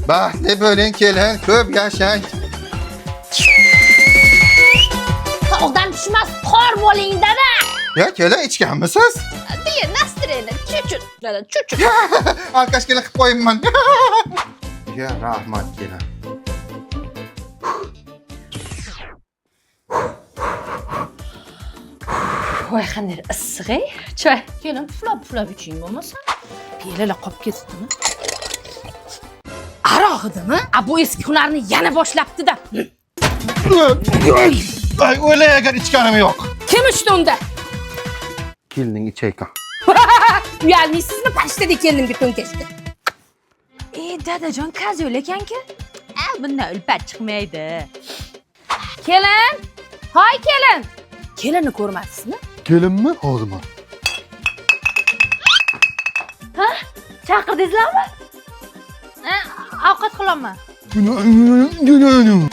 Baxtli bo'ling kelin, ko'p yashang. Tog'dan tushmas qor bo'ling dada. Ya kelin ichganmisiz? Deya nastirayli, chut-chut dada, chut-chut. Alkashkina qilib qo'yibman. Ya rahmat kelin. Voy qanday issiq-ey. Choy. Kelin puflab iching bo'lmasa. Piyalalar qolib ketdimi? Aroq edimi? Bu eski hunarni yana boshlabdi-da. Ay, o'ylay agar ichganim yo'q. Kim ichdi unda? Kelining ichaykan. Uyalmaysizmi? Pashtadek kendimga to'nkashdi. Dadajon kazo'l ekan-ku. Bundan ulpat chiqmaydi. Kelin. Hoy kelin. Kelinni ko'rmadingizmi? Kelinmi? Hozirmi? Ha? Chaqirdingizlarmi? Ovqat qilaman. Yo'q.